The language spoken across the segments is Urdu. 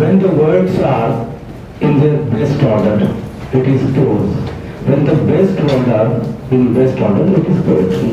when the words are in their best order it is prose, when the best words are in best order it is poetry।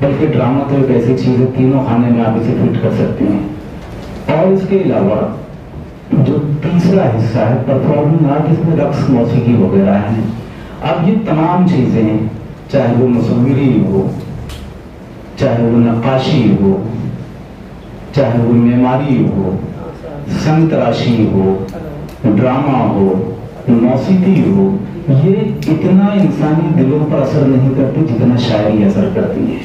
بلکہ ڈرامہ تو ایک ایسی چیز ہے تینوں خانے میں آپ اسے فٹ کر سکتے ہیں۔ اور اس کے علاوہ جو تیسرا حصہ ہے پرفارمنگ آرٹ، اس میں رقص، موسیقی وغیرہ ہیں۔ اب یہ تمام چیزیں چاہے وہ مصوری ہو، چاہے وہ نقاشی ہو، چاہے وہ معماری ہو، سنگ تراشی ہو، ڈرامہ ہو، موسیقی ہو، یہ اتنا انسانی دلوں پر اثر نہیں کرتی جتنا شاعری اثر کرتی ہے۔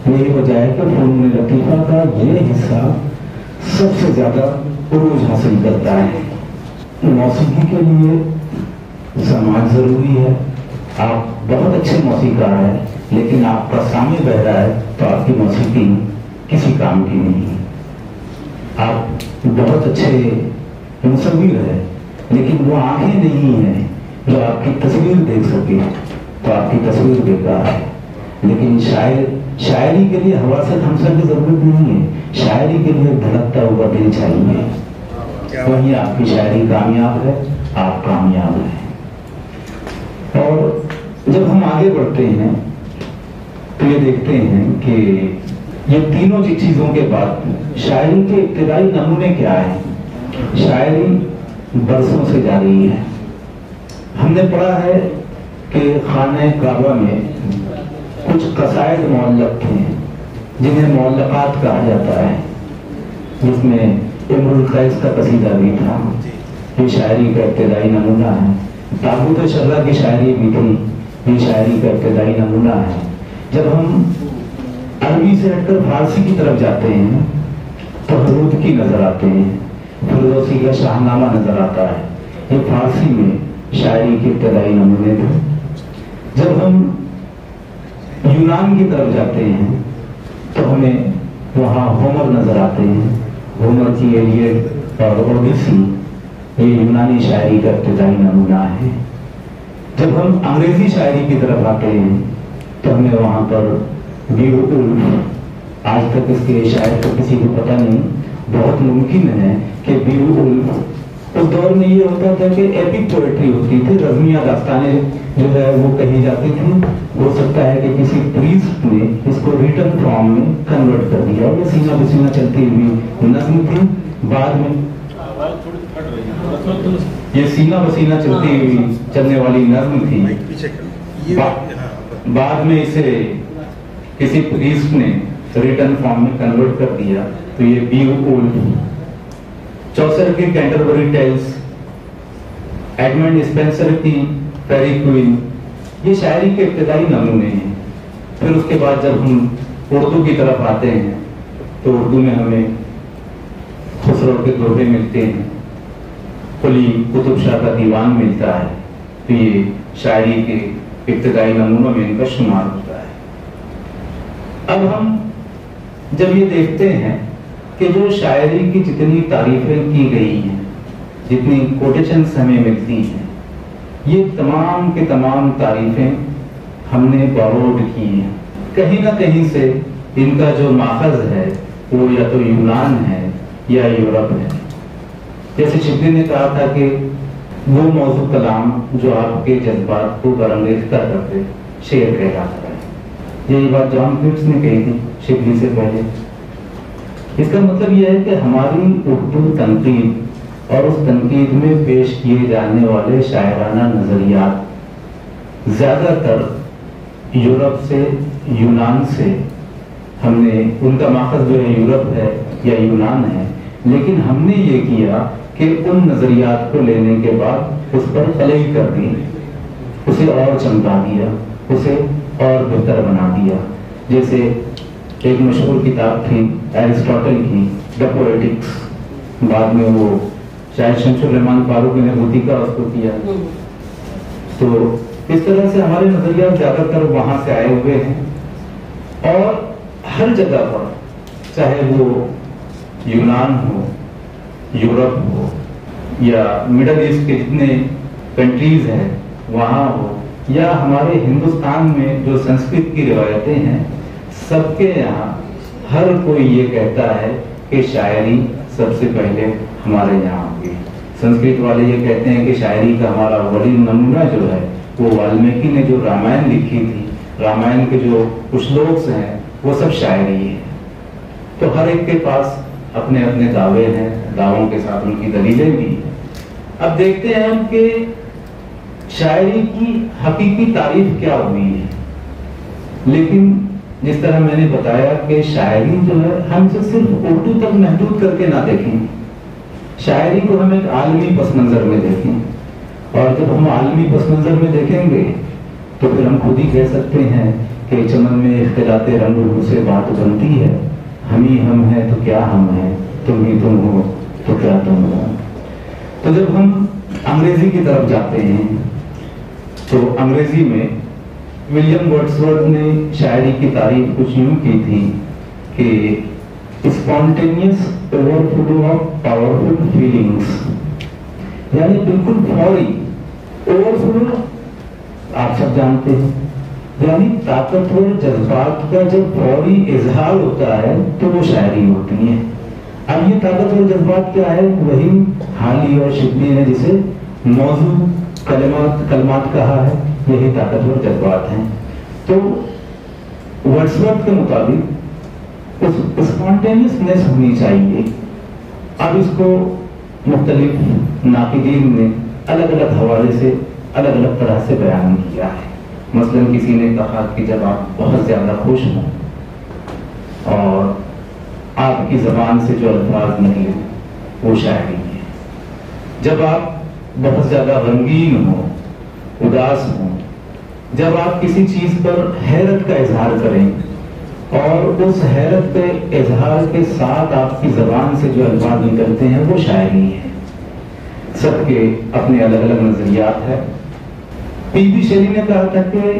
یہی وجہ ہے کہ فنون لطیفہ کا یہ حصہ سب سے زیادہ عروج حاصل کرتا ہے۔ موسیقی کے لیے سماج ضروری ہے۔ آپ بہت اچھے موسیقار ہیں لیکن آپ کا سامع بہ رہا ہے تو آپ کی موسیقی کسی کام کی نہیں۔ آپ بہت اچھے مصور ہیں لیکن وہ آنکھیں نہیں ہیں جو آپ کی تصویر دیکھ سکے تو آپ کی تصویر بیکار ہے۔ لیکن شاعری کے لیے حواست ہمسر کی ضرورت نہیں ہے، شاعری کے لیے دھڑکتا ہوا دل چاہیے، وہیں آپ کی شاعری کامیاب ہے، آپ کامیاب ہیں۔ اور جب ہم آگے بڑھتے ہیں تو یہ دیکھتے ہیں کہ یہ تینوں چیزوں کے بعد شاعری کے ابتدائی نمونے کیا ہیں۔ شاعری برسوں سے جاری ہے۔ ہم نے پڑھا ہے کہ خانہ کعبہ میں کچھ قصائد معلق تھے جنہیں معلقات کہا جاتا ہے، جس میں امر القیس کا قصیدہ بھی تھا۔ یہ شاعری کا ابتدائی نمونہ ہے۔ تابوت شرح کی شاعری بھی تھی، یہ شاعری کا ابتدائی نمونہ ہے۔ جب ہم عربی سے ہٹ کر فارسی کی طرف جاتے ہیں تو حدود کی نظر آتے ہیں، فردوسی کا شاہنامہ نظر آتا ہے، یہ فارسی میں شاعری کے ابتدائی نمونے تھے۔ جب ہم یونان کی طرف جاتے ہیں تو ہمیں وہاں ہومر نظر آتے ہیں، ہومر کی ایلیڈ اور اوڈیسی، یہ یونانی شاعری کا ابتدائی نمونہ ہے۔ جب ہم انگریزی شاعری کی طرف آتے ہیں تو ہمیں وہاں پر بیوولف، آج تک اس کے شاعر کو کسی کو پتہ نہیں، بہت ممکن ہے کہ بیوولف، اس دور میں یہ ہوتا تھا کہ ایپک پوئٹری ہوتی تھی، رزمیہ داستانیں جو ہے وہ کہی جاتی تھی۔ ہو سکتا ہے کہ کسی پریسٹ نے اس کو ریٹن فارم میں کنورٹ کر دیا، یہ سینہ بسینہ چلتی ہوئی نظم تھی۔ بعد میں یہ سینہ بسینہ چلتی ہوئی چلنے والی نظم تھی، بعد میں اسے کسی پریسٹ نے ریٹن فارم میں کنورٹ کر دیا تو یہ بیوولف۔ چوسر کی کینٹربری ٹیلز، ایڈمنڈ اسپینسر کی فیری کوئن، یہ شاعری کے ابتدائی نمونے ہیں۔ پھر اس کے بعد جب ہم اردو کی طرف آتے ہیں تو اردو میں ہمیں خسرو کے دوہے ملتے ہیں، قلی قطب شاہ کا دیوان ملتا ہے، تو یہ شاعری کے ابتدائی نمونوں میں ان کا شمار ہوتا ہے۔ اب ہم جب یہ دیکھتے ہیں کہ جو شاعری کی جتنی تعریفیں کی گئی ہیں، جتنی کوٹیشنز ہمیں ملتی ہیں، یہ تمام کے تمام تعریفیں ہم نے باروڈ کی ہیں۔ کہیں نہ کہیں سے ان کا جو ماخذ ہے وہ یا تو یونان ہے یا یورپ ہے۔ جیسے شبلی نے کہا تھا کہ وہ موضوع کلام جو آپ کے جذبات کو برانگیختہ کرتے شعر کہلاتا ہے۔ یہی بات جان کیٹس نے کہی تھی شبلی سے پہلے۔ اس کا مطلب یہ ہے کہ ہماری اردو تنقید اور اس تنقید میں پیش کیے جانے والے شاعرانہ نظریات زیادہ تر یورپ سے، یونان سے، ہم نے ان کا ماخذ جو ہے یورپ ہے یا یونان ہے، لیکن ہم نے یہ کیا کہ ان نظریات کو لینے کے بعد اس پر خلئی کر دی، اسے اور چمکا دیا، اسے اور بہتر بنا دیا۔ جیسے ایک مشہور کتاب تھی ایرسٹاٹل کی، دا پوئٹکس، بعد میں وہ شاید شمس الرحمان فاروقی نے ہوتی کا اس کو کیا۔ تو اس طرح سے ہمارے نظریات زیادہ تر وہاں سے آئے ہوئے ہیں، اور ہر جگہ پر، چاہے وہ یونان ہو، یورپ ہو، یا مڈل ایسٹ کے جتنے کنٹریز ہیں وہاں ہو، یا ہمارے ہندوستان میں جو سنسکرت کی روایتیں ہیں، سب کے یہاں ہر کوئی یہ کہتا ہے کہ شاعری سب سے پہلے ہمارے یہاں ہوئی۔ سنسکرت والے یہ کہتے ہیں کہ شاعری کا ہمارا ولی نمونہ جو ہے وہ والمیکی نے جو رامائن لکھی تھی، رامائن کے جو کچھ لوگ ہیں وہ سب شاعری ہے. تو ہر ایک کے پاس اپنے اپنے دعوے ہیں, دعووں کے ساتھ ان کی دلیلیں بھی. اب دیکھتے ہیں کہ شاعری کی حقیقی تعریف کیا ہوئی ہے. لیکن جس طرح میں نے بتایا کہ شاعری جو ہے ہم سے صرف اردو تک محدود کر کے نہ دیکھیں, شاعری کو ہم ایک عالمی پس منظر میں دیکھیں. اور جب ہم عالمی پس منظر میں دیکھیں گے تو پھر ہم خود ہی کہہ سکتے ہیں کہ چمن میں اختلاط رنگ سے بات بنتی ہے, ہم ہی ہم ہیں تو کیا ہم ہیں, تم ہی تم ہو تو کیا تم ہو. تو جب ہم انگریزی کی طرف جاتے ہیں تو انگریزی میں ولیم ورڈسورتھ نے شاعری کی تعریف کچھ یوں کی تھی کہ spontaneous over flow of powerful feelings, یعنی بالکل فوری اوور فلو. آپ سب جانتے ہیں یعنی طاقتور جذبات کا جب فوری اظہار ہوتا ہے تو وہ شاعری ہوتی ہے. اب یہ طاقتور جذبات کیا ہے, وہی حالی اور شبلی ہے جسے موضوع کلمات کہا ہے, یہی طاقتور جذبات ہیں. تو ورڈسورتھ کے مطابق اسپونٹینیسنس ہونی چاہیے. اب اس کو مختلف ناقدین نے الگ الگ حوالے سے الگ الگ طرح سے بیان کیا ہے. مثلا کسی نے کہا کہ جب آپ بہت زیادہ خوش ہوں اور آپ کی زبان سے جو الفاظ نکلے وہ شاعری ہے. جب آپ بہت زیادہ غمگین ہوں, اداس ہوں, جب آپ کسی چیز پر حیرت کا اظہار کریں اور اس حیرت کے اظہار کے ساتھ آپ کی زبان سے جو الفاظ نکلتے ہیں وہ شاعری ہے. سب کے اپنے الگ الگ نظریات ہیں. پی بی شیلی نے کہا تھا کہ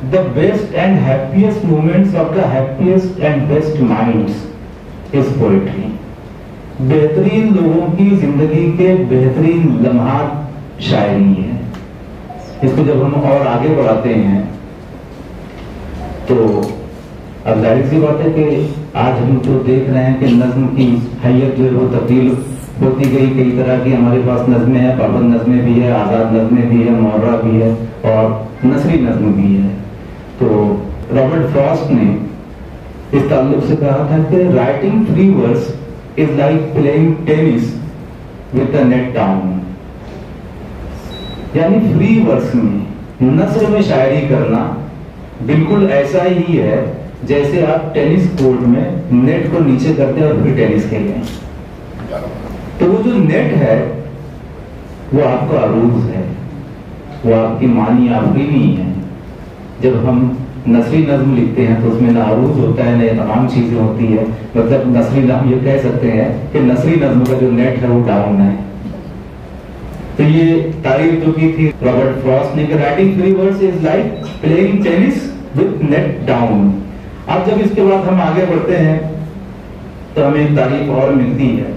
the best and happiest moments of the happiest and best minds is poetry. بہترین لوگوں کی زندگی کے بہترین لمحات شاعری ہے. اس کو جب ہم اور آگے بڑھاتے ہیں تو اب ظاہر سی بات ہے کہ آج ہم تو دیکھ رہے ہیں کہ نظم کی حیت جو ہے وہ تبدیل ہوتی گئی. کئی طرح کی ہمارے پاس نظمیں ہیں, پابند نظمیں بھی ہے, آزاد نظمیں بھی ہے, محرہ بھی ہے اور نثری نظم بھی ہے. تو رابرٹ فراسٹ نے اس تعلق سے کہا تھا کہ writing free verse is like playing tennis with a net down. یعنی فری ورس میں نثر میں شاعری کرنا بالکل ایسا ہی ہے جیسے آپ ٹینس کورٹ میں نیٹ کو نیچے کرتے ہیں اور پھر ٹینس کھیلیں. تو وہ جو نیٹ ہے وہ آپ کا عروض ہے, وہ آپ کی معنی آفرینی ہے. جب ہم نثری نظم لکھتے ہیں تو اس میں نہ عروض ہوتا ہے نہ یہ تمام چیزیں ہوتی ہے. مطلب نثری نظم یہ کہہ سکتے ہیں کہ نثری نظم کا جو نیٹ ہے وہ ڈاؤن ہے. تو یہ تعریف جو کی تھی رابرٹ فراسٹ نے کہ writing free words is like playing tennis with net down. اب جب اس کے بعد ہم آگے بڑھتے ہیں تو ہمیں ایک تعریف اور ملتی ہے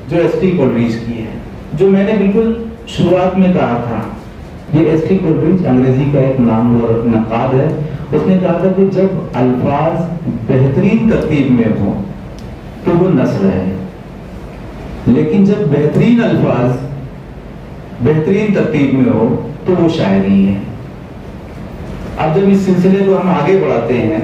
جو ایس ٹی کولریج کی ہے, جو میں نے بالکل شروعات میں کہا تھا. یہ ایس ٹی کولریج انگریزی کا ایک نامور نقاد ہے. اس نے کہا تھا کہ جب الفاظ بہترین ترتیب میں ہوں تو وہ نثر ہے, لیکن جب بہترین الفاظ بہترین ترتیب میں ہو تو وہ شاعری ہے. اب جب اس سلسلے کو ہم آگے بڑھاتے ہیں,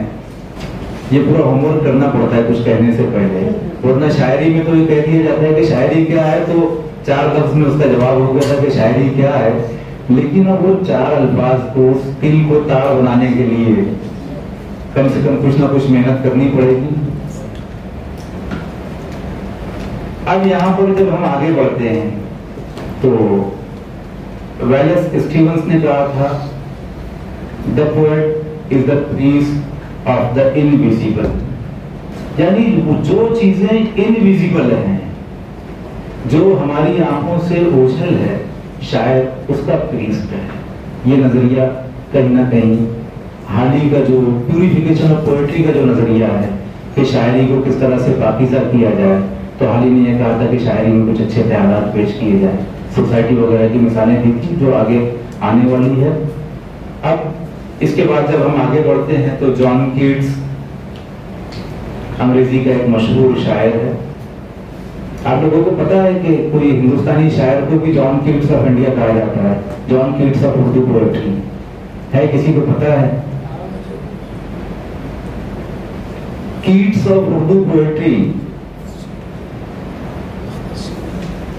یہ پورا ہوم ورک کرنا پڑتا ہے کچھ کہنے سے پہلے, ورنہ شاعری میں تو یہ کہہ دیا جاتا ہے کہ شاعری کیا ہے تو 4 لفظ میں اس کا جواب ہو گیا تھا کہ شاعری کیا ہے. لیکن اب وہ 4 الفاظ کو دل کو تار بنانے کے لیے کم سے کم کچھ نہ کچھ محنت کرنی پڑے گی. اب یہاں پر جب ہم آگے بڑھتے ہیں تو ویلس اسٹیونز نے کہا تھا the poet is the priest of the invisible. یعنی جو چیزیں انویزیبل ہیں, جو ہماری آنکھوں سے اوجھل ہے, شاید اس کا پریسٹ ہے. یہ نظریہ کہیں نہ کہیں حالی کا جو پیوریفیکیشن آف پوئٹری کا جو نظریہ ہے کہ شاعری کو کس طرح سے پاکیزہ کیا جائے, تو حالی نے یہ کہا تھا کہ شاعری میں کچھ اچھے خیالات پیش کیے جائیں. سوسائٹی وغیرہ کی مثالیں دی تھی جو آگے آنے والی ہے. اب اس کے بعد جب ہم آگے بڑھتے ہیں تو جان کیٹس انگریزی کا ایک مشہور شاعر ہے. آپ لوگوں کو پتا ہے کہ کوئی ہندوستانی شاعر کو بھی جان کیٹس آف انڈیا کہا جاتا ہے, جان کیٹس آف اردو پوئٹری ہے. کسی کو پتا ہے؟ Keats of Urdu poetry,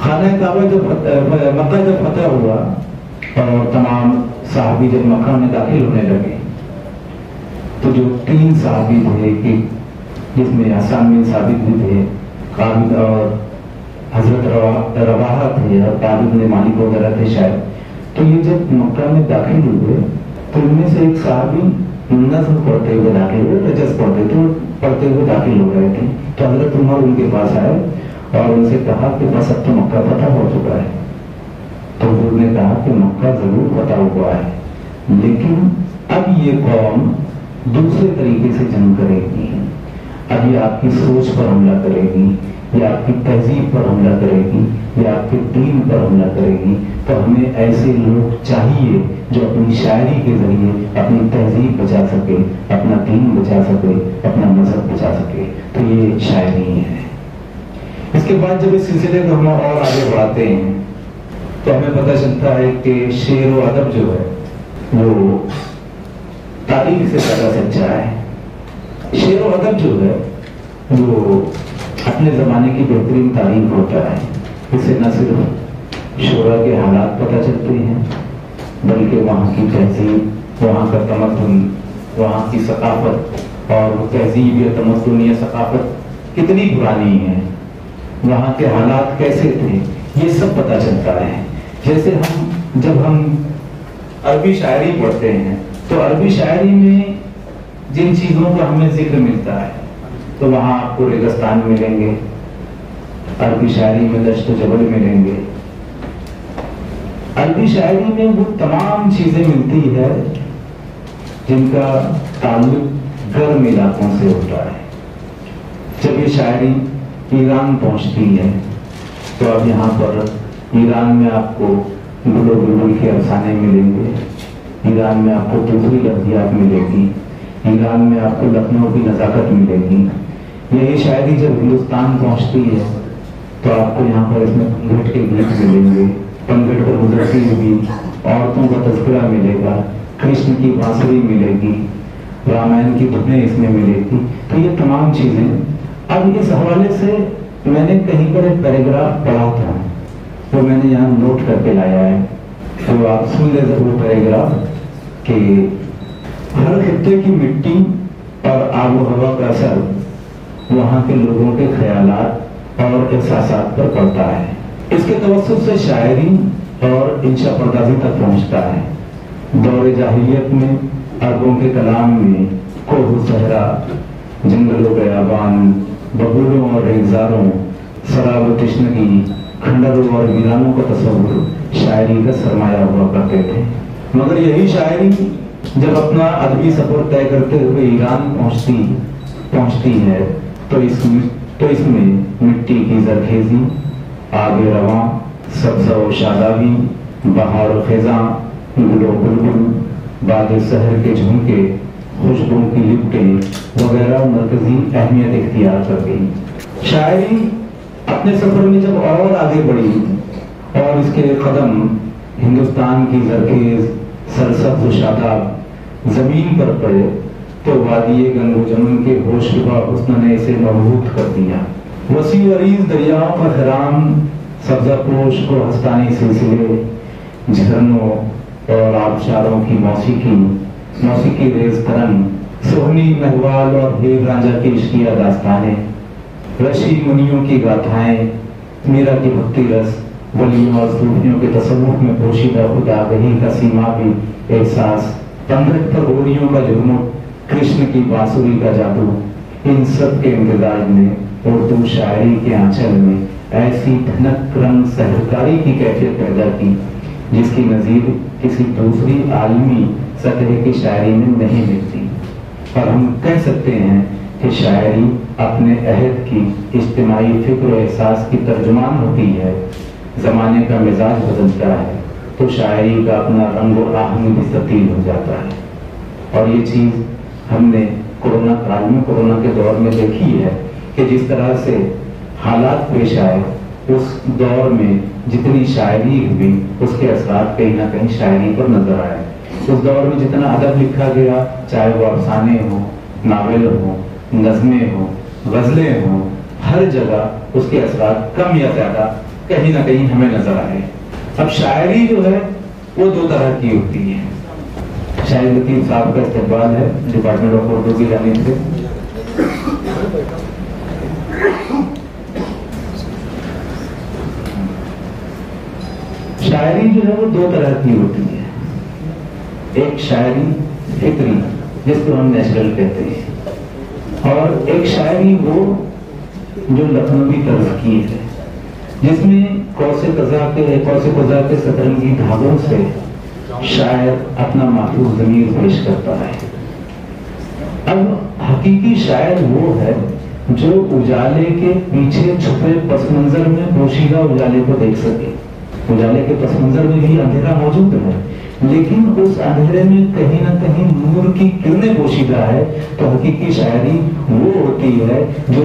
خانہ کعبہ جب مکہ جب فتح ہوا اور تمام صحابی جب مکہ میں داخل ہونے لگے تو جو 3 صحابی تھے کہ جس میں حسان بن ثابت بھی تھے، خالد اور حضرت رواحہ تھے اور طالب بن مالک وغیرہ تھے شاید، تو یہ جب مکہ میں داخل ہوئے تو ان میں سے ایک صحابی نظم پڑھتے ہوئے داخل ہوئے، رجز پڑھتے ہوئے داخل ہو رہے تھے. تو حضرت عمر ان کے پاس آئے اور ان سے کہا کہ بس اب تو مکہ فتح ہو چکا ہے. تو حضور نے کہا کہ مکہ ضرور فتح ہوا ہے، لیکن اب یہ قوم دوسرے طریقے سے جنگ کرے گی. اب یہ آپ کی سوچ پر حملہ کرے گی، یا آپ کی تہذیب پر حملہ کرے گی، یا آپ کے دین پر حملہ کرے گی. تو ہمیں ایسے لوگ چاہیے جو اپنی شاعری کے ذریعے اپنی تہذیب بچا سکے، اپنا دین بچا سکے، اپنا مذہب بچا سکے. تو یہ شاعری ہے. اس کے بعد جب اس سلسلے کو ہم اور آگے بڑھاتے ہیں تو ہمیں پتہ چلتا ہے کہ شعر و ادب جو ہے وہ تاریخ سے زیادہ سچا ہے. شعر و ادب جو ہے وہ اپنے زمانے کی بہترین تعریف ہوتا ہے. اس سے نہ صرف شعراء کے حالات پتہ چلتے ہیں بلکہ وہاں کی تہذیب، وہاں کا تمدن، وہاں کی ثقافت، اور وہ تہذیب یا تمدن یا ثقافت کتنی پرانی ہے، وہاں کے حالات کیسے تھے، یہ سب پتہ چلتا ہے. جیسے جب ہم عربی شاعری پڑھتے ہیں تو عربی شاعری میں جن چیزوں کا ہمیں ذکر ملتا ہے تو وہاں آپ کو ریگستان ملیں گے، عربی شاعری میں دشت و جبل ملیں گے. عربی شاعری میں وہ تمام چیزیں ملتی ہے جن کا تعلق گرم علاقوں سے ہوتا ہے. جب یہ شاعری ایران پہنچتی ہے تو اب یہاں پر ایران میں آپ کو گل و بلبل کے افسانے ملیں گے، ایران میں آپ کو دوسری لفظیات ملے گی، ایران میں آپ کو لکھنؤ کی نزاکت ملے گی. یہی شاعری جب ہندوستان پہنچتی ہے تو آپ کو یہاں پر اس میں پنگھٹ کے گیت ملیں گے، پنگھٹ پر گزرتی ہوئی عورتوں کا تذکرہ ملے گا، کرشن کی بانسری ملے گی، رامائن کی دھنیں اس میں ملے گی. تو یہ تمام چیزیں اب اس حوالے سے میں نے کہیں پر ایک پیراگراف پڑھا تھا، وہ میں نے یہاں نوٹ کر کے لایا ہے. تو آپ سن لیں وہ پیراگراف کہ ہر خطے کی مٹی اور آب و ہوا کا اثر وہاں کے لوگوں کے خیالات اور احساسات پر پڑتا ہے. اس کے توسط سے شاعری اور انشا پردازی تک پہنچتا ہے. دور جاہلیت میں عربوں کے کلام میں کوہ و صحرا، جنگل و بیابان، ببولوں اور ریگزاروں، سراب و تشنگی، کھنڈروں اور ویرانوں کا تصور شاعری کا سرمایہ ہوا کرتے تھے. مگر یہی شاعری جب اپنا ادبی سفر طے کرتے ہوئے ایران پہنچتی ہے تو اس میں مٹی کی زرخیزی، آب رواں، سبزہ و شادابی، بہار و خزاں، گل و بلبل، باد سحر کے جھونکے، خوشبو کی لپٹیں وغیرہ مرکزی اہمیت اختیار کر گئی. شاعری اپنے سفر میں جب اور آگے بڑھی اور اس کے قدم ہندوستان کی زرخیز سرسبز و شاداب زمین پر پڑے تو وادی گنگ و جمن کے ہوشربا حسن نے اسے مبہوت کر دیا. وسیع و عریض دریاؤں کا خرام، سبزہ پوش کو ہستانی سلسلے، جھرنوں اور آبشاروں کی موسیقی ریز ترنگ، سہنی مہوال اور ہیر رانجھا کی عشقیہ داستانیں، رشی منیوں کی گاتھائیں، میرا کی بھکتی رس، ولیوں اور صوفیوں کے تصوف میں پوشیدہ خدا گہی کا سیمابی احساس، پنگھٹ پر گوریوں کا جھرمٹ، کرشن کی بانسری کا جادو، ان سب کے امتزاج نے اردو شاعری کے آنچل میں ایسی دھنک رنگ سحرکاری کی کیفیت پیدا کی جس کی نظیر کسی دوسری عالمی سطح کی شاعری میں نہیں ملتی. اور ہم کہہ سکتے ہیں کہ شاعری اپنے عہد کی اجتماعی فکر و احساس کی ترجمان ہوتی ہے. زمانے کا مزاج بدلتا ہے تو شاعری کا اپنا رنگ و آہنگ بھی تبدیل ہو جاتا ہے. اور یہ چیز ہم نے کورونا کے دور میں دیکھی ہے کہ جس طرح سے حالات پیش آئے اس دور میں جتنی شاعری ہوئی اس کے اثرات کہیں نہ کہیں شاعری پر نظر آئے. اس دور میں جتنا ادب لکھا گیا، چاہے وہ افسانے ہوں، ناول ہوں، نظمیں ہوں، غزلیں ہوں، ہر جگہ اس کے اثرات کم یا زیادہ کہیں نہ کہیں ہمیں نظر آئے. اب شاعری جو ہے وہ دو طرح کی ہوتی ہے. شاعر لطیف صاحب کا استقبال ہے ڈپارٹمنٹ آف اردو کی جانب سے. شاعری جو ہے وہ دو طرح کی ہوتی ہے. ایک شاعری فطری جس کو ہم نیچرل کہتے ہیں، اور ایک شاعری وہ جو لکھنوی طرز کی ہے، جس میں قوس قزح کے سترنگی دھاگوں سے شاعر اپنا محفوظ ضمیر پیش کرتا ہے. اب حقیقی شاعر وہ ہے جو اجالے کے پیچھے چھپے پس منظر میں پوشیدہ اجالے کو دیکھ سکے. اجالے کے پس منظر میں بھی اندھیرا موجود ہے، لیکن اس اندھیرے میں کہیں نہ کہیں نور کی کرنیں پوشیدہ ہے. تو حقیقی شاعری وہ ہوتی ہے جو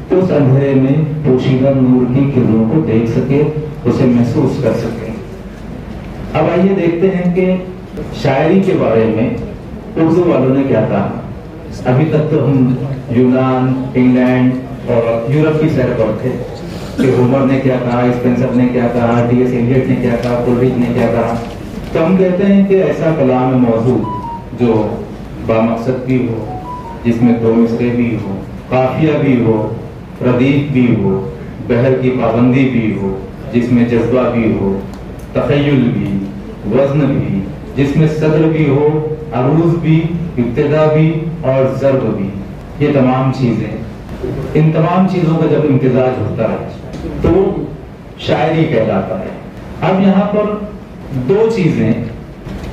اس اندھیرے میں پوشیدہ نور کی کرنوں کو دیکھ سکے، اسے محسوس کر سکے. اب آئیے دیکھتے ہیں کہ شاعری کے بارے میں اردو والوں نے کیا کہا. ابھی تک تو ہم یونان، انگلینڈ اور یورپ کی سیر پر تھے کہ ہومر نے کیا کہا، اسپینسر نے کیا کہا، ٹی ایس ایلیٹ نے کیا کہا، کولریج نے کیا کہا. تو ہم کہتے ہیں کہ ایسا کلام موضوع جو بامقصد بھی ہو، جس میں دو مصرے بھی ہو، قافیہ بھی ہو، ردیف بھی ہو، بحر کی پابندی بھی ہو، جس میں جذبہ بھی ہو، تخیل بھی، وزن بھی، جس میں صدر بھی ہو، عروض بھی، ابتدا بھی اور ضرب بھی. یہ تمام چیزیں، ان تمام چیزوں کا جب امتزاج ہوتا ہے تو وہ شاعری کہلاتا ہے. اب یہاں پر دو چیزیں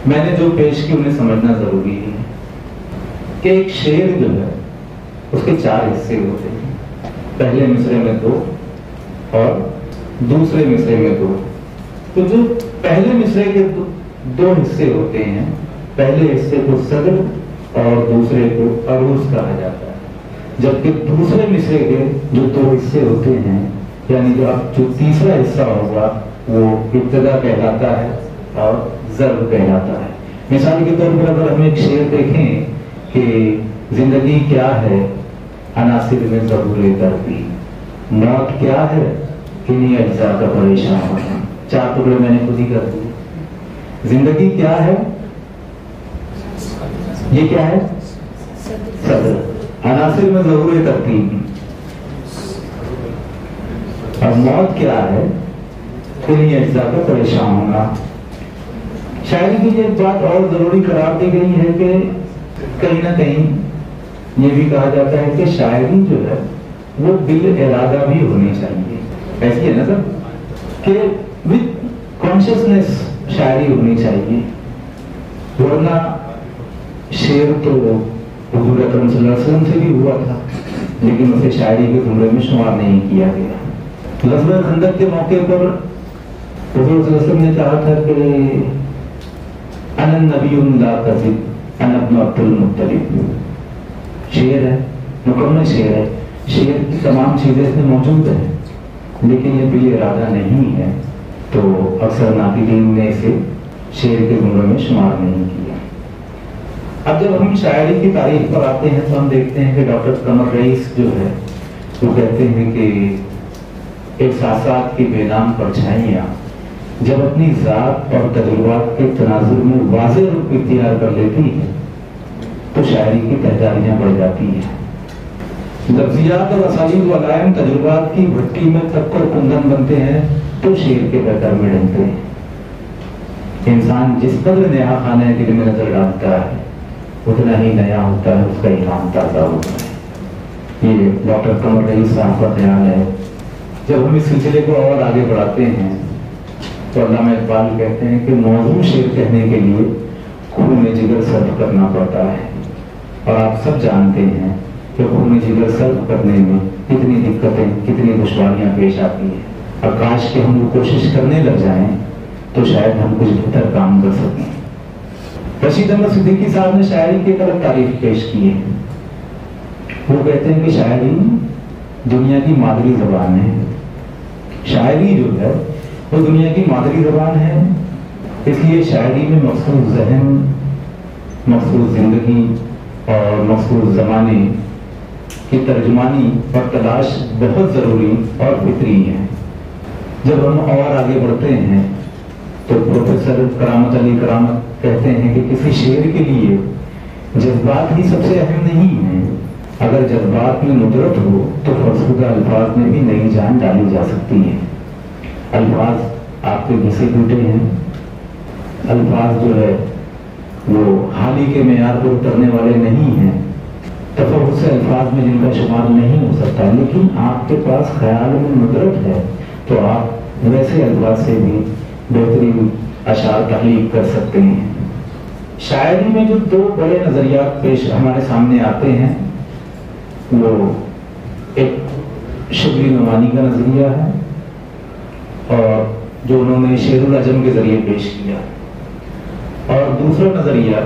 میں نے جو پیش کی انہیں سمجھنا ضروری ہے کہ ایک شعر جو ہے اس کے چار حصے ہوتے ہیں. پہلے مصرے میں دو اور دوسرے مصرے میں دو. تو جو پہلے مصرے کے دو حصے ہوتے ہیں، پہلے حصے کو صدر اور دوسرے کو عروض کہا جاتا ہے، جبکہ دوسرے مصرے کے جو دو حصے ہوتے ہیں، یعنی جو تیسرا حصہ ہوگا وہ ابتدا کہلاتا ہے اور ضرب کہلاتا ہے. مثال کے طور پر اگر ہم ایک شعر دیکھیں کہ زندگی کیا ہے عناصر میں ظہور دربی، موت کیا ہے کنہیں اجزاء کا پریشان ہونا. چار ٹکڑے میں نے خود ہی کر دیے. زندگی کیا ہے، یہ کیا ہے صدر، عناصر میں ظہور ترتیب، اور موت کیا ہے کنہیں اجزاء کا پریشان ہونا. شاعری کی ایک بات اور ضروری قرار دی گئی ہے کہ کہیں نہ کہیں یہ بھی کہا جاتا ہے کہ شاعری جو ہے وہ بال ارادہ بھی ہونی چاہیے. ایسی ہے نا سر کہ وتھ کانشیسنیس شاعری ہونی چاہیے، ورنہ شعر تو حضور اکرم صلی اللہ علیہ وسلم سے بھی ہوا تھا لیکن اسے شاعری کے زمرے میں شمار نہیں کیا گیا. غزوہ خندق کے موقع پر حضور صلی اللہ علیہ وسلم نے کہا تھا کہ انا النبی لا کذب انا ابن عبد المطلب. شعر ہے، مکمل شعر ہے، شعر کی تمام چیزیں اس میں موجود ہیں لیکن یہ بال ارادہ نہیں ہے، تو اکثر ناقدین نے اسے شعر کے زمرے میں شمار نہیں کیا. اب جب ہم شاعری کی تاریخ پر آتے ہیں تو ہم دیکھتے ہیں کہ ڈاکٹر قمر رئیس جو ہے وہ کہتے ہیں کہ احساسات کی بے نام پرچھائیاں جب اپنی ذات اور تجربات کے تناظر میں واضح روپ اختیار کر لیتی ہے تو شاعری کی تہذاریاں بڑھ جاتی ہیں. لفظیات اور اسالیب و علائم تجربات کی بھٹی میں تب کر کندن بنتے ہیں تو شعر کے بہتر میں ڈھلتے ہیں. انسان جس قدر نیا خانہ دل میں نظر ڈالتا ہے اتنا ہی نیا ہوتا ہے، اس کا ایمان تازہ ہوتا ہے. یہ ڈاکٹر قمر رئیس صاحب کا خیال ہے. جب ہم اس سلسلے کو اور آگے بڑھاتے ہیں تو علامہ اقبال کہتے ہیں کہ موضوع شعر کہنے کے لیے خون جگر صرف کرنا پڑتا ہے، اور آپ سب جانتے ہیں کہ خون جگر صرف کرنے میں کتنی دقتیں، کتنی دشواریاں پیش آتی ہیں. اور کاش کہ ہم وہ کوشش کرنے لگ جائیں تو شاید ہم کچھ بہتر کام کر سکیں. رشید احمد صدیقی صاحب نے شاعری کی ایک الگ تعریف پیش کی ہے. وہ کہتے ہیں کہ شاعری دنیا کی مادری زبان ہے. شاعری جو ہے وہ دنیا کی مادری زبان ہے، اس لیے شاعری میں مخصوص ذہن، مخصوص زندگی اور مخصوص زمانے کی ترجمانی اور تلاش بہت ضروری اور فطری ہے. جب ہم اور آگے بڑھتے ہیں تو پروفیسر کرامت علی کرامت کہتے ہیں کہ کسی شعر کے لیے جذبات ہی سب سے اہم نہیں ہیں، اگر جذبات میں ندرت ہو تو فرسودہ الفاظ میں بھی نئی جان ڈالی جا سکتی ہے۔ الفاظ آپ کے گھسے ٹوٹے ہیں، الفاظ جو ہے وہ حالی کے معیار پر اترنے والے نہیں ہیں، تفوق سے الفاظ میں جن کا شمار نہیں ہو سکتا، لیکن آپ کے پاس خیال میں ندرت ہے تو آپ ویسے الفاظ سے بھی بہترین اشعار تخلیق کر سکتے ہیں۔ شاعری میں جو دو بڑے نظریات پیش ہمارے سامنے آتے ہیں وہ ایک شبلی نعمانی کا نظریہ ہے اور جو انہوں نے شعر العجم کے ذریعے پیش کیا، اور دوسرا نظریہ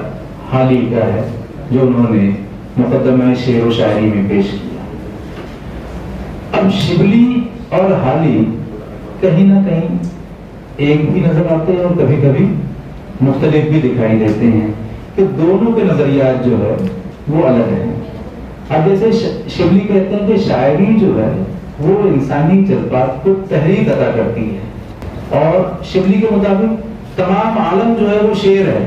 حالی کا ہے جو انہوں نے مقدمہ شعر و شاعری میں پیش کیا۔ اب شبلی اور حالی کہیں نہ کہیں ایک بھی نظر آتے ہیں اور کبھی کبھی مختلف بھی دکھائی دیتے ہیں کہ دونوں کے نظریات جو ہے وہ الگ ہیں۔ اب جیسے شبلی کہتے ہیں کہ شاعری جو ہے وہ انسانی جذبات کو تحریک عطا کرتی ہے، اور شبلی کے مطابق تمام عالم جو ہے وہ شعر ہے۔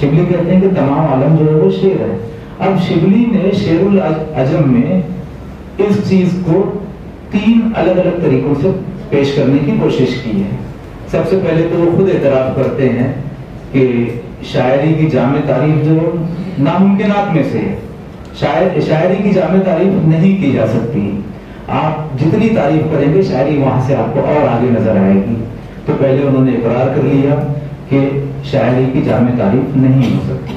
شبلی کہتے ہیں کہ تمام عالم جو ہے وہ شعر ہے۔ اب شبلی نے شعر العجم میں اس چیز کو تین الگ الگ طریقوں سے پیش کرنے کی کوشش کی ہے۔ سب سے پہلے تو وہ خود اعتراف کرتے ہیں کہ شاعری کی جامع تعریف جو ناممکنات میں سے ہے، شاعری کی جامع تعریف نہیں کی جا سکتی، آپ جتنی تعریف کریں گے شاعری وہاں سے آپ کو اور آگے نظر آئے گی۔ تو پہلے انہوں نے اقرار کر لیا کہ شاعری کی جامع تعریف نہیں ہو سکتی۔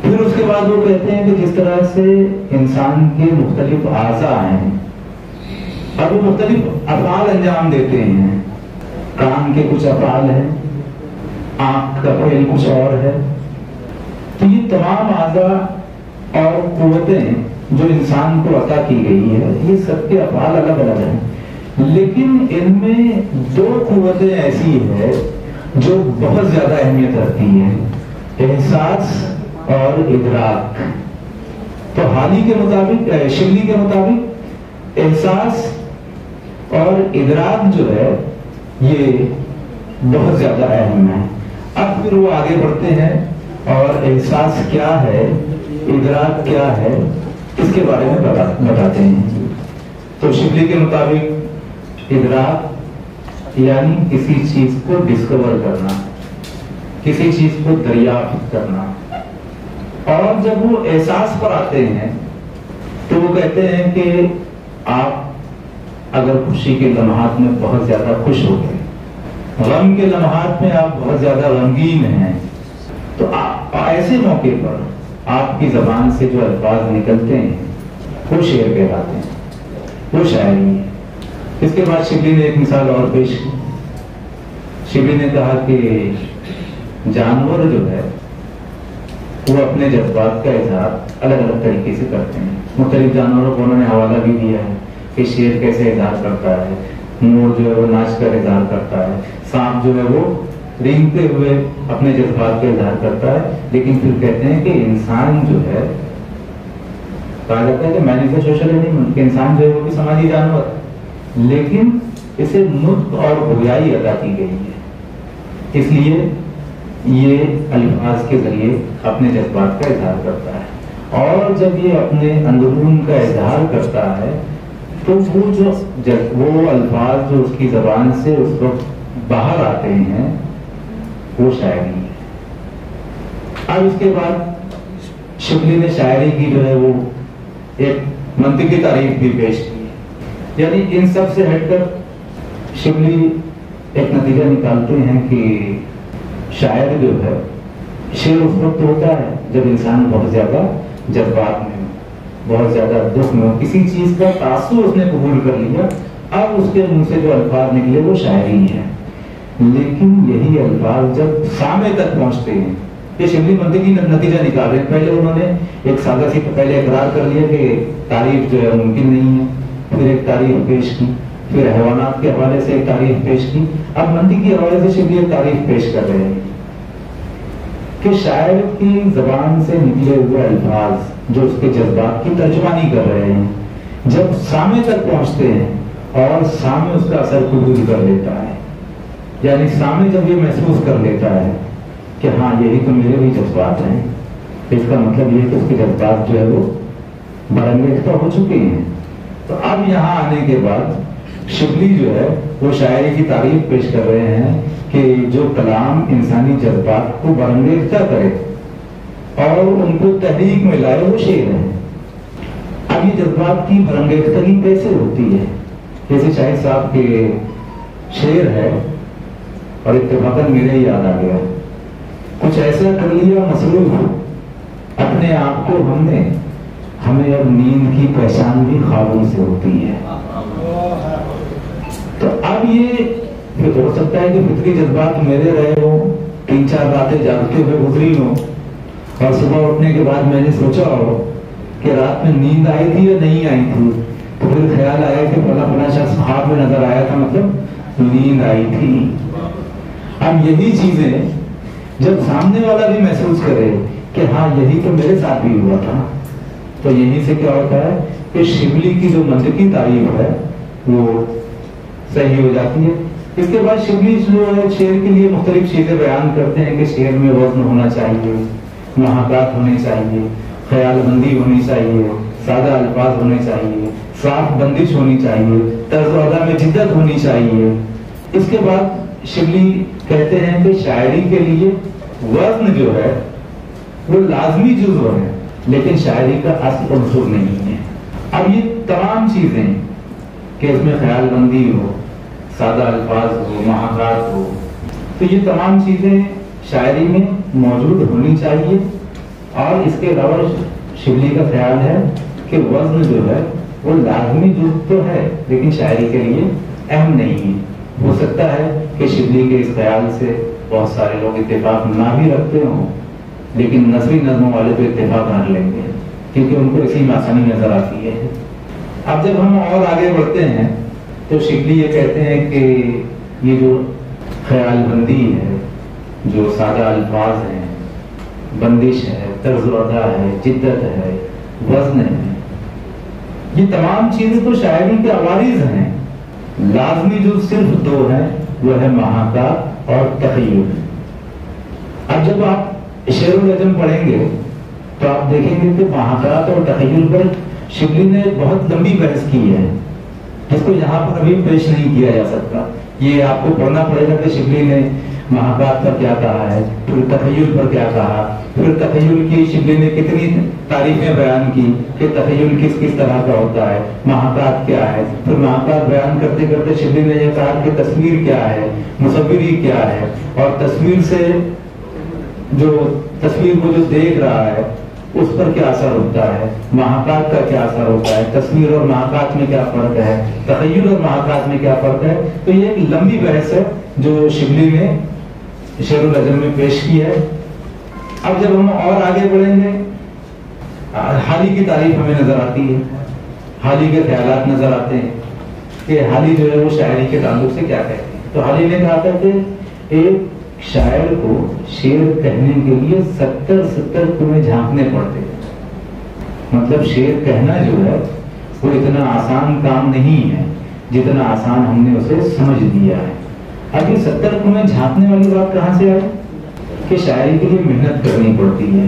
پھر اس کے بعد وہ کہتے ہیں کہ جس طرح سے انسان کے مختلف اعضاء ہیں، اب وہ مختلف افعال انجام دیتے ہیں، کان کے کچھ افعال ہیں، آنکھ کا فعل کچھ اور ہے، تو یہ تمام اعضاء اور قوتیں جو انسان کو عطا کی گئی ہے یہ سب کے افعال الگ الگ ہیں، لیکن ان میں دو قوتیں ایسی ہیں جو بہت زیادہ اہمیت رکھتی ہیں، احساس اور ادراک۔ تو حالی کے مطابق، شبلی کے مطابق احساس اور ادراک جو ہے یہ بہت زیادہ اہم ہے۔ اب پھر وہ آگے بڑھتے ہیں اور احساس کیا ہے، ادراک کیا ہے، اس کے بارے میں بتاتے ہیں۔ تو شبلی کے مطابق ادراک یعنی کسی چیز کو ڈسکور کرنا، کسی چیز کو دریافت کرنا، اور جب وہ احساس پر آتے ہیں تو وہ کہتے ہیں کہ آپ اگر خوشی کے لمحات میں بہت زیادہ خوش ہو گئے، غم کے لمحات میں آپ بہت زیادہ غمگین ہیں، تو ایسے موقع پر آپ کی زبان سے جو الفاظ نکلتے ہیں وہ شعر کہلاتے ہیں، وہ شاعری ہے۔ اس کے بعد شبلی نے ایک مثال اور پیش کی۔ شبلی نے کہا کہ جانور جو ہے وہ اپنے جذبات کا اظہار الگ الگ طریقے سے کرتے ہیں۔ مختلف جانوروں کو انہوں نے حوالہ بھی دیا ہے کہ شیر کیسے اظہار کرتا ہے، مور جو ہے وہ ناچ کر اظہار کرتا ہے، سانپ جو ہے وہ رینگتے ہوئے اپنے جذبات کا اظہار کرتا ہے، لیکن پھر کہتے ہیں کہ انسان جو ہے، کہا جاتا ہے کہ مینیفیسٹ سوشل اینیمل، کہ انسان جو ہے وہ بھی سماجی جانور ہے، لیکن اسے نطق اور گویائی عطا کی گئی ہے، اس لیے یہ الفاظ کے ذریعے اپنے جذبات کا اظہار کرتا ہے، اور جب یہ اپنے اندرون کا اظہار کرتا ہے تو وہ الفاظ جو اس کی زبان سے اس وقت باہر آتے ہیں وہ شاعری ہے۔ اب اس کے بعد شبلی نے شاعری کی جو ہے وہ ایک منطقی تعریف بھی پیش کی ہے، یعنی ان سب سے ہٹ کر شبلی ایک نتیجہ نکالتے ہیں کہ شاعر جو ہے شعر اس وقت ہوتا ہے جب انسان بہت زیادہ جذبات میں ہو، بہت زیادہ دکھ میں ہو، کسی چیز کا تاثر اس نے قبول کر لیا، اب اس کے منہ سے جو الفاظ نکلے وہ شاعری ہے۔ لیکن یہی الفاظ جب سامع تک پہنچتے ہیں، یہ شبلی منطقی نتیجہ نکال رہے ہیں۔ پہلے انہوں نے ایک سادہ سی پہلے اقرار کر لیا کہ تعریف جو ہے ممکن نہیں ہے، پھر ایک تعریف پیش کی، پھر حیوانات کے حوالے سے ایک تعریف پیش کی، اب منطقی حوالے سے شبلی ایک تعریف پیش کر رہے ہیں کہ شاعر کی زبان سے نکلے ہوئے الفاظ جو اس کے جذبات کی ترجمانی کر رہے ہیں، جب سامع تک پہنچتے ہیں اور سامع اس کا اثر قبول کر لیتا ہے. یعنی سامع جب یہ محسوس کر لیتا ہے کہ ہاں یہی تو میرے بھی جذبات ہیں، اس کا مطلب یہ کہ اس کے جذبات جو ہے وہ برانگیختہ ہو چکے ہیں. تو اب یہاں آنے کے بعد شبلی جو ہے وہ شاعری کی تعریف پیش کر رہے ہیں کہ جو کلام انسانی جذبات کو برانگیختہ کرے اور ان کو تحریک میں لائے وہ شعر ہے. اب یہ جذبات کی برانگیختگی کیسے ہوتی ہے؟ جیسے شاہد صاحب کے شعر ہے اور اتفاقاً میرے یاد آ گیا، کچھ ایسا کر لیا مصروف اپنے آپ کو ہم نے، ہمیں اب نیند کی پہچان بھی خوابوں سے ہوتی ہے. تو اب یہ ہو سکتا ہے کہ فطری جذبات میرے رہے ہوں، 3-4 راتیں جاگتے ہوئے گزری ہوں اور صبح اٹھنے کے بعد میں نے سوچا ہو کہ رات میں نیند آئی تھی یا نہیں آئی تھی، تو پھر خیال آیا کہ فلاں شخص خواب میں نظر آیا تھا، مطلب نیند آئی تھی. اب یہی چیزیں جب سامنے والا بھی محسوس کرے کہ ہاں یہی تو میرے ساتھ بھی ہوا تھا، تو یہی سے کیا ہوتا ہے کہ شبلی کی جو منطقی تعریف ہے وہ صحیح ہو جاتی ہے. اس کے بعد شبلی جو ہے شعر کے لیے مختلف چیزیں بیان کرتے ہیں کہ شعر میں وزن ہونا چاہیے، محاکات ہونے چاہیے، خیال بندی ہونی چاہیے، سادہ الفاظ ہونے چاہیے، صاف بندش ہونی چاہیے، طرز و ادا میں جدت ہونی چاہیے. اس کے بعد شبلی کہتے ہیں کہ شاعری کے لیے وزن جو ہے وہ لازمی جزو ہے لیکن شاعری کا اصل عنصر نہیں ہے. اب یہ تمام چیزیں کہ اس میں خیال بندی ہو، سادہ الفاظ ہو، محاکات ہو، تو یہ تمام چیزیں شاعری میں موجود ہونی چاہیے. اور اس کے علاوہ شبلی کا خیال ہے کہ وزن جو ہے وہ لازمی جزو تو ہے لیکن شاعری کے لیے اہم نہیں ہے. ہو سکتا ہے کہ شبلی کے اس خیال سے بہت سارے لوگ اتفاق نہ بھی رکھتے ہوں لیکن نثری نظموں والے تو اتفاق کر لیں گے کیونکہ ان کو اسی میں آسانی نظر آتی ہے. اب جب ہم اور آگے بڑھتے ہیں تو شبلی یہ کہتے ہیں کہ یہ جو خیال بندی ہے، جو سادہ الفاظ ہیں، بندش ہے، طرز و ادا ہے، جدت ہے، وزن ہے، یہ تمام چیزیں تو شاعری کے عوارض ہیں. لازمی جو صرف 2 ہیں وہ ہے محاکات اور تخیل. اب جب آپ شعر النجم پڑھیں گے تو آپ دیکھیں گے کہ محاکات اور تخیل پر شبلی نے بہت لمبی بحث کی ہے جس کو یہاں پر ابھی پیش نہیں کیا جا سکتا. یہ آپ کو پڑھنا پڑے گا کہ شبلی نے محاکات پر کیا کہا ہے، پھر تخیل پر کیا کہا، پھر تخیل کی شبلی نے کتنی تعریفیں بیان کی کہ تخیل کس کس طرح کا ہوتا ہے، محاکات کیا ہے. پھر محاکات بیان کرتے کرتے شبلی نے یہ کہا کہ تصویر کیا ہے، مصوری کیا ہے، اور تصویر سے جو تصویر کو جو دیکھ رہا ہے اس پر کیا اثر ہوتا ہے، محاکات کا کیا اثر ہوتا ہے، تصویر اور محاکات میں کیا فرق ہے، تخیل اور محاکات میں کیا فرق ہے. تو یہ ایک لمبی بحث ہے جو شبلی نے شعر النجم میں پیش کی ہے. اب جب ہم اور آگے بڑھیں گے حالی کی تعریف ہمیں نظر آتی ہے، حالی کے خیالات نظر آتے ہیں کہ حالی جو ہے وہ شاعری کے تعلق سے کیا کہتے ہیں. تو حالی نے کہا تھا کہ ایک شاعر کو شعر کہنے کے لیے 70 کنویں جھانکنے پڑتے ہیں. مطلب شعر کہنا جو ہے وہ اتنا آسان کام نہیں ہے جتنا آسان ہم نے اسے سمجھ لیا ہے. اب یہ 70 کنویں جھانکنے والی بات کہاں سے آئی کہ شاعری کے لیے محنت کرنی پڑتی ہے،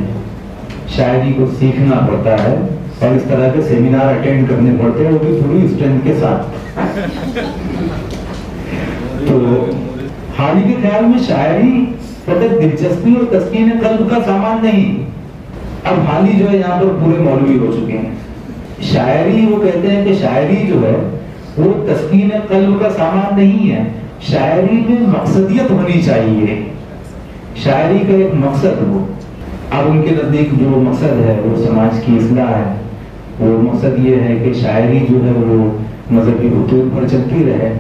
شاعری کو سیکھنا پڑتا ہے اور اس طرح کے سیمینار اٹینڈ کرنے پڑتے ہیں، وہ بھی تھوڑی اسٹرینتھ کے ساتھ. تو حالی کے خیال میں شاعری فقط دلچسپی اور تسکین قلب کا سامان نہیں. اب حالی جو ہے یہاں پر پورے مولوی ہو چکے ہیں. شاعری وہ کہتے ہیں کہ شاعری جو ہے وہ تسکین قلب کا سامان نہیں ہے، شاعری میں مقصدیت ہونی چاہیے، شاعری کا ایک مقصد ہو. اب ان کے نزدیک جو مقصد ہے وہ سماج کی اصلاح ہے. وہ مقصد یہ ہے کہ شاعری جو ہے وہ مذہبی خطوط پر چلتی رہے.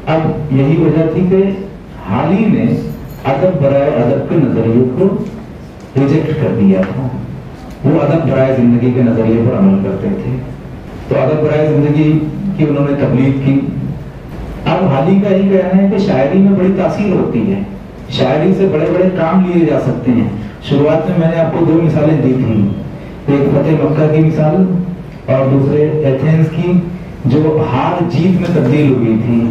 اب یہی وجہ تھی کہ حالی نے ادب برائے ادب کے نظریے کو ریجیکٹ کر دیا تھا. وہ ادب برائے زندگی کے نظریے پر عمل کرتے تھے. تو ادب برائے زندگی کی انہوں نے تبلیغ کی. اب حالی کا ہی کہنا ہے کہ شاعری میں بڑی تاثیر ہوتی ہے، شاعری سے بڑے بڑے کام لیے جا سکتے ہیں. شروعات میں نے آپ کو 2 مثالیں دی تھیں، ایک فتح مکہ کی مثال اور دوسرے ایتھنز کی جو ہار جیت میں تبدیل ہوئی تھی.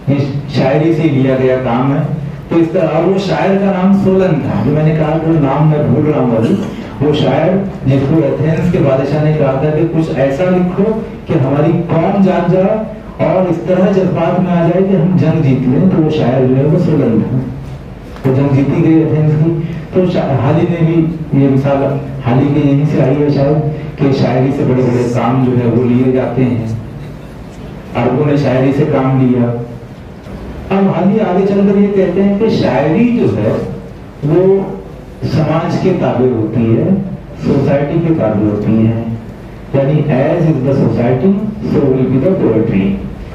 یہ شاعری سے لیا گیا کام ہے. تو اس طرح اور وہ شاعر کا نام سولن تھا, جو میں نے کہا کہ نام میں بھول رہا ہوں. وہ شاعر جس کو ایتھنز کے بادشاہ نے کہا تھا کہ کچھ ایسا لکھو کہ ہماری قوم جان جائے اور اس طرح جذبات میں آ جائے کہ ہم جنگ جیت لیں. تو وہ شاعر جو ہے وہ سولن تھا. وہ جنگ جیتی گئی ایتھنز کی. تو حال ہی میں بھی یہ مثال حال ہی میں یہیں سے آئی ہے شاید کہ شاعری سے بڑے بڑے کام جو ہے وہ لیے جاتے ہیں. عربوں نے شاعری سے کام لیا. اب حال ہی آگے چل کر یہ کہتے ہیں کہ شاعری جو ہے وہ سماج کے تابع ہوتی ہے, سوسائٹی کے تابع ہوتی ہے. یعنی as is the society so will be the poetry.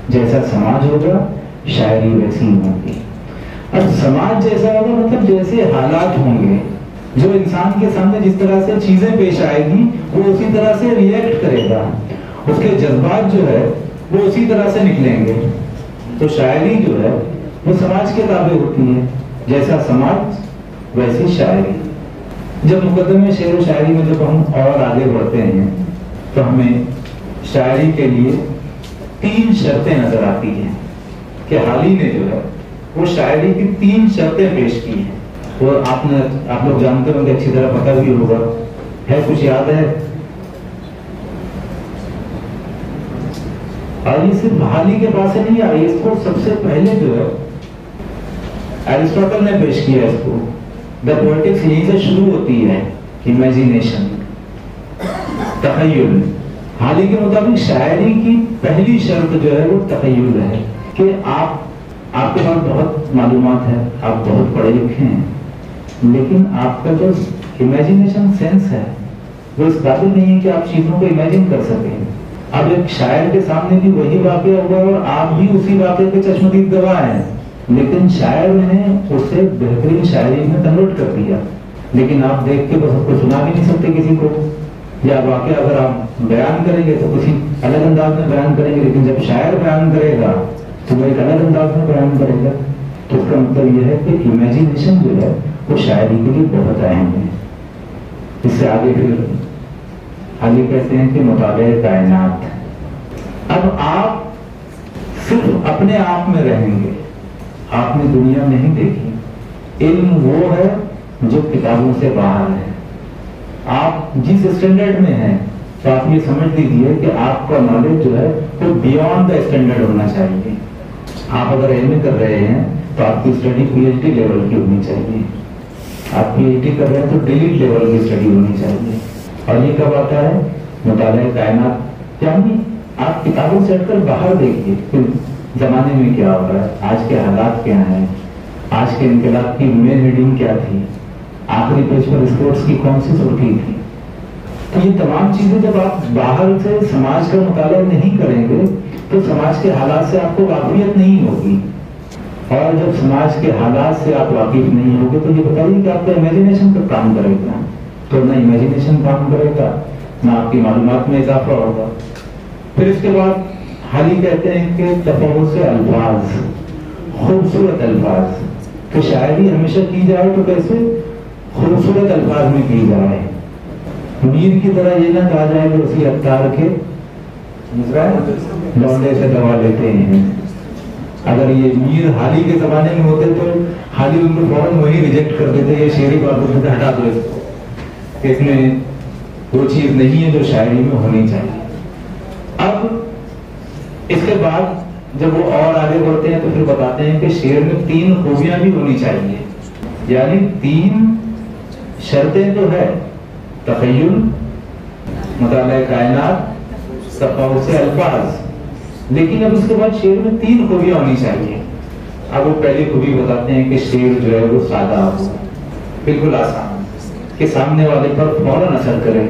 جیسا سماج ہوگا شاعری ویسی ہوگی. اب سماج جیسا ہوگا مطلب جیسے حالات ہوں گے, جو انسان کے سامنے جس طرح سے چیزیں پیش آئے گی وہ اسی طرح سے ریئیکٹ کرے گا. اس کے جذبات جو ہے وہ اسی طرح سے نکلیں گے. تو شاعری جو ہے وہ سماج کے تابع ہوتی ہے. جیسا سماج ویسی شاعری. جب مقدمے شعر و شاعری میں جب ہم اور آگے بڑھتے ہیں تو ہمیں شاعری کے لیے 3 شرطیں نظر آتی ہیں کہ حالی نے جو ہے وہ شاعری کی 3 شرطیں پیش کی ہیں. اور آپ لوگ جانتے ہوں گے, اچھی طرح پتہ بھی ہوگا. ہے کچھ یاد ہے؟ اور یہ صرف حالی کے پاس سے نہیں آ رہی, اس کو سب سے پہلے جو ہے ایرسٹوٹل نے پیش کیا اس کو. دا پوئٹکس یہیں سے شروع ہوتی ہے, امیجینیشن, تخیل. حالی کے مطابق شاعری کی پہلی شرط جو ہے وہ تخیل ہے کہ آپ کے پاس بہت معلومات ہے, آپ بہت پڑھے لکھے ہیں, لیکن آپ کا جو امیجینیشن سینس ہے وہ اس قابل نہیں ہے کہ آپ چیزوں کو امیجن کر سکیں. اب ایک شاعر کے سامنے بھی وہی واقعہ ہوا اور آپ بھی اسی واقعے کے چشمدید گواہ ہیں, لیکن شاعر نے اسے بہترین شاعری میں کنورٹ کر دیا. لیکن آپ دیکھ کے بس اس کو سنا بھی نہیں سکتے کسی کو, یا واقعہ اگر آپ بیان کریں گے تو کسی الگ انداز میں بیان کریں گے, لیکن جب شاعر بیان کرے گا تو وہ ایک الگ انداز میں بیان کرے گا. تو اس کا مطلب یہ ہے کہ امیجینیشن جو ہے وہ شاعری کے لیے بہت اہم ہے. اس سے آگے پھر حالی کہتے ہیں کہ مطالعہ کائنات. اب آپ صرف اپنے آپ میں رہیں گے, آپ نے دنیا نہیں دیکھی. علم وہ ہے جو کتابوں سے باہر ہے. آپ جس اسٹینڈرڈ میں ہیں تو آپ یہ سمجھ لیجیے کہ آپ کا نالج جو ہے وہ بیونڈ دا اسٹینڈرڈ ہونا چاہیے. آپ اگر ایم اے کر رہے ہیں تو آپ کی study P H D level کی ہونی چاہیے. آپ پی ایچ ڈی کر رہے ہیں تو ڈیلیٹ لیول کی اسٹڈی ہونی چاہیے. اور یہ کب آتا ہے؟ مطالعہ کائنات. یعنی آپ کتابوں سے ہٹ کر باہر دیکھیے کہ زمانے میں کیا ہو رہا ہے, آج کے حالات کیا ہیں, آج کے انقلاب کی مین ہیڈنگ کیا تھی, آخری پیج پر اسپورٹس کی کون سی سرخی تھی. تو یہ تمام چیزیں جب آپ باہر سے سماج کا مطالعہ نہیں کریں گے تو سماج کے حالات سے آپ کو واقفیت نہیں ہوگی. اور جب سماج کے حالات سے آپ واقف نہیں ہوگے تو یہ بتائیے کہ آپ کا امیجینیشن پر کام کرے گا. تو نہ امیجینیشن کام کرے گا, نہ آپ کی معلومات میں اضافہ ہوگا. پھر اس کے بعد حالی کہتے ہیں کہ تفوز الفاظ, خوبصورت الفاظ. کہ شاعری ہمیشہ کی جائے تو کیسے خوبصورت الفاظ میں کی جائے. میر کی طرح یہ نہ کہا جائے کہ اسی عطار کے لونڈے سے دوا لیتے ہیں. اگر یہ میر حالی کے زمانے میں ہوتے تو حالی ان کو فوراً وہی ریجیکٹ کر دیتے, یہ شعری بات سے ہٹا دو اس کو, کہ اس میں وہ چیز نہیں ہے جو شاعری میں ہونی چاہیے. اب اس کے بعد جب وہ اور آگے بڑھتے ہیں تو پھر بتاتے ہیں کہ شعر میں 3 خوبیاں بھی ہونی چاہیے. یعنی 3 شرطیں تو ہے, تخیل, مطالعہ کائنات, تفوز الفاظ. لیکن اب اس کے بعد شعر میں 3 خوبیاں ہونی چاہیے. اب وہ پہلی خوبی بتاتے ہیں کہ شعر جو ہے وہ سادہ ہو, بالکل آسان, کہ سامنے والے پر فوراً اثر کرے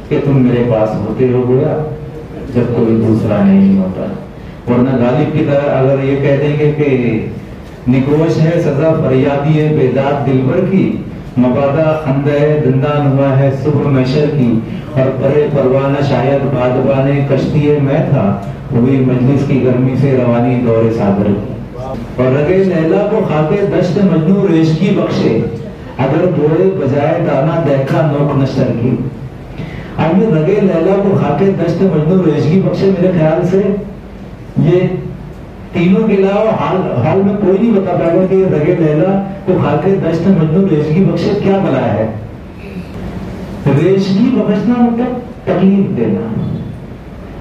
کہ تم میرے پاس ہوتے ہو گویا جب کوئی دوسرا نہیں ہوتا. ورنہ غالب کی طرح اگر یہ کہہ دیں گے کہ نکوش ہے سزا فریادی ہے بیداد دلبر کی, مبادہ خندہ دندان ہوا ہے صبح محشر کی, اور پرے پروانہ شاید بادبان کشتی میں تھا, ہوئی مجلس کی گرمی سے روانی دور صادر کی. اور رگے لیلا کو خاکے دشت مجنو ریشگی بخشے, اگر بوئے بجائے دانا دیکھا نوک نشر کی. اب یہ رگے لیلا کو کھا کے دشت مجنون ریشگی بخشے، میرے خیال سے یہ تینوں کے علاوہ حال میں کوئی نہیں بتا پائے گا کہ رگے لیلا کو کھا کے دشت مجنون ریشگی بخشے کیا بلا ہے۔ ریشگی بخشنا مطلب تکلیف دینا۔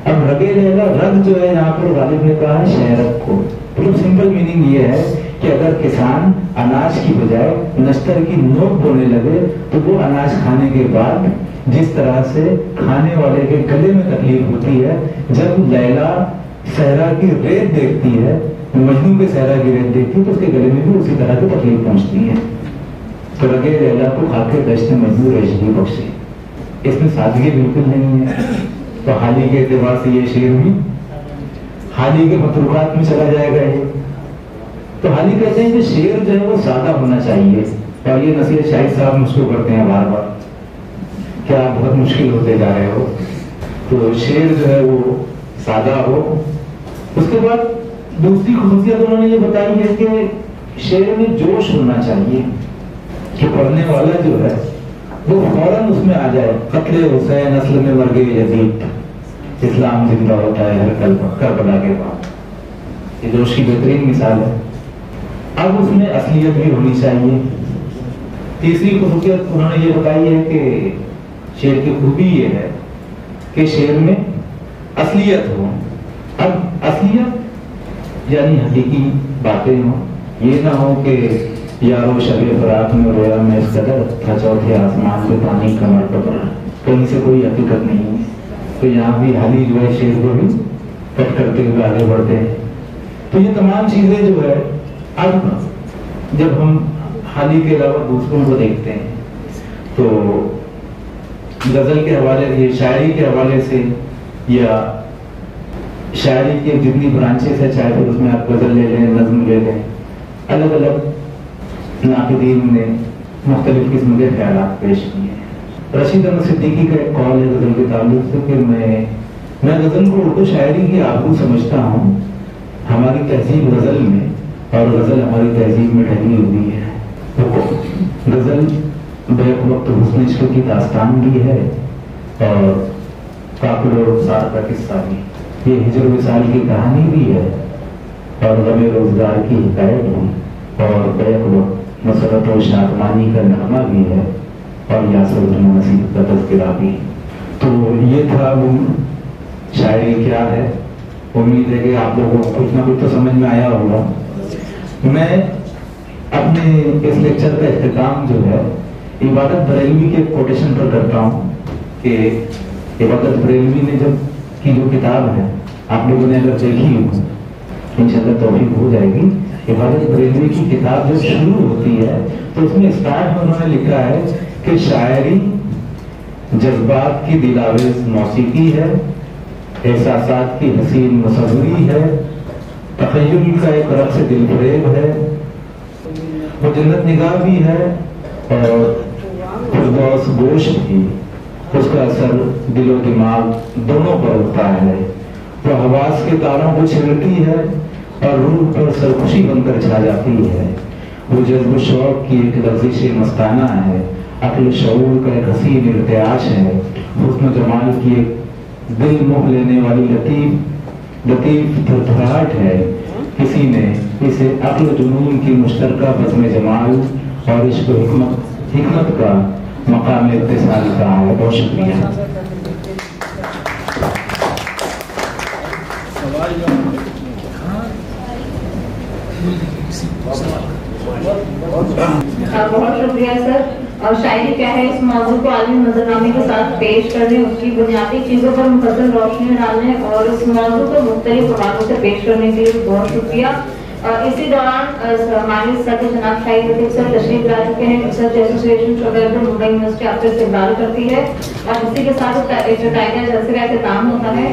اب رگے لیلا، رگ جو ہے یہاں پر غالب نے کہا ہے شہرت کو، مطلب سمپل میننگ یہ ہے کہ اگر کسان اناج کی بجائے نشتر کی نوک بونے لگے تو وہ اناج کھانے کے بعد جس طرح سے کھانے والے کے گلے میں تکلیف ہوتی ہے، جب لیلا صحرا کی ریت دیکھتی ہے، مجنون کے صحرا کی ریت دیکھتی ہے تو اس کے گلے میں بھی اسی طرح کی تکلیف پہنچتی ہے۔ تو رگے لیلا کو کھا کے دشت مجنون ریشگی بخشے، اس میں سادگی بالکل نہیں ہے۔ تو حالی کے اعتبار سے یہ شعر بھی حالی کے متروکات میں چلا جائے گا۔ یہ تو حالی کہتے ہیں کہ شعر جو ہے وہ سادہ ہونا چاہیے، اور یہ نصیحت شاہد صاحب مجھ کو کرتے ہیں بار بار کہ آپ بہت مشکل ہوتے جا رہے ہو، تو شعر جو ہے وہ سادہ ہو۔ اس کے بعد دوسری خصوصیت انہوں نے یہ بتائی ہے کہ شعر میں جوش ہونا چاہیے، کہ پڑھنے والا جو ہے وہ فوراً اس میں آ جائے، قتل حسین اصل میں مرگ یزید، اسلام زندہ ہوتا ہے ہر کربلا کے بعد۔ یہ جوش کی بہترین مثال ہے۔ اب اس میں اصلیت بھی ہونی چاہیے۔ تیسری خصوصیت انہوں نے یہ بتائی ہے کہ شعر کی خوبی یہ ہے کہ شعر میں اصلیت ہو۔ اب اصلیت یعنی حقیقی باتیں ہوں، یہ نہ ہو کہ یارو شب فراق میں رویا میں اس قدر تھا چوتھے آسمان پہ پانی کمر پر، کہیں سے کوئی حقیقت نہیں ہے۔ تو یہاں بھی حالی جو ہے شعر کو بھی کٹ کرتے ہوئے آگے بڑھتے ہیں۔ تو یہ تمام چیزیں جو ہے، اب جب ہم حالی کے علاوہ دوسروں کو دیکھتے ہیں تو غزل کے حوالے سے، شاعری کے حوالے سے، یا شاعری کے جتنی برانچز ہے، چاہے پھر اس میں آپ غزل لے لیں، نظم لے لیں، الگ الگ ناقدین نے مختلف قسم کے خیالات پیش کیے ہیں۔ رشید احمد صدیقی کا ایک قول ہے غزل کے تعلق سے کہ میں غزل کو اردو شاعری کی آبرو سمجھتا ہوں۔ ہماری تہذیب غزل میں اور غزل ہماری تہذیب میں ڈھلی ہوئی ہے۔ غزل بیک وقت حسن عشق کی داستان بھی ہے اور قافل و رخسار کا قصہ بھی، یہ ہجر وصال کی کہانی بھی ہے اور غم روزگار کی حکایت بھی، اور بیک وقت مسرت و شادمانی کا نغمہ بھی ہے اور یاسر نصیب کا تذکرہ بھی۔ تو یہ تھا وہ شاعری کیا ہے۔ امید ہے کہ آپ لوگوں کو کچھ نہ کچھ تو سمجھ میں آیا ہوگا۔ میں اپنے اس لیکچر کا اختتام جو ہے عبادت بریلوی کے کوٹیشن پر کرتا ہوں کہ عبادت بریلوی نے جب کی جو کتاب ہے، آپ لوگوں نے اگر دیکھی ہو، انشاءاللہ توفیق ہو جائے گی، عبادت بریلوی کی کتاب جو شروع ہوتی ہے تو اس میں اسٹارٹ میں انہوں نے لکھا ہے کہ شاعری جذبات کی دلاویز موسیقی ہے، احساسات کی حسین مصوری ہے، تخیل کا ایک رقص دل فریب ہے، وہ جنت نگاہ بھی ہے اور فردوس گوش بھی۔ اس کا اثر دل و دماغ دونوں پر ہوتا ہے، وہ حواس کے تاروں کو چھیڑتی ہے اور روح پر سرخوشی بن کر چھا جاتی ہے۔ وہ جذب و شوق کی ایک لغزش مستانہ ہے، عقل و شعور کا ایک حسین ارتعاش ہے، حسن و جمال کی ایک دل موہ لینے والی لطیف تھرتھراہٹ ہے۔ کسی نے اسے عقل و جنون کی مشترکہ بزم جمال اور عشق و حکمت کا مقام اتصال کہا ہے۔ بہت شکریہ۔ بہت شکریہ سر۔ اور شاعری کیا ہے اس موضوع کو عالمی منظرنامے کے ساتھ پیش کرنے، اس کی بنیادی چیزوں پر مفصل روشنی ڈالنے اور اس موضوع کو مختلف زبانوں سے پیش کرنے کے لیے بہت شکریہ۔ اسی دوران ہمارے ساتھ جناب شاہد لطیف سر تشریف لا چکے ہیں۔ ریسرچ ایسوسی ایشن شوگردر ممبئی یونیورسٹی آپ سے استقبال کرتی ہے اور اسی کے ساتھ جو ٹائگر جلسے کا اختتام ہوتا ہے۔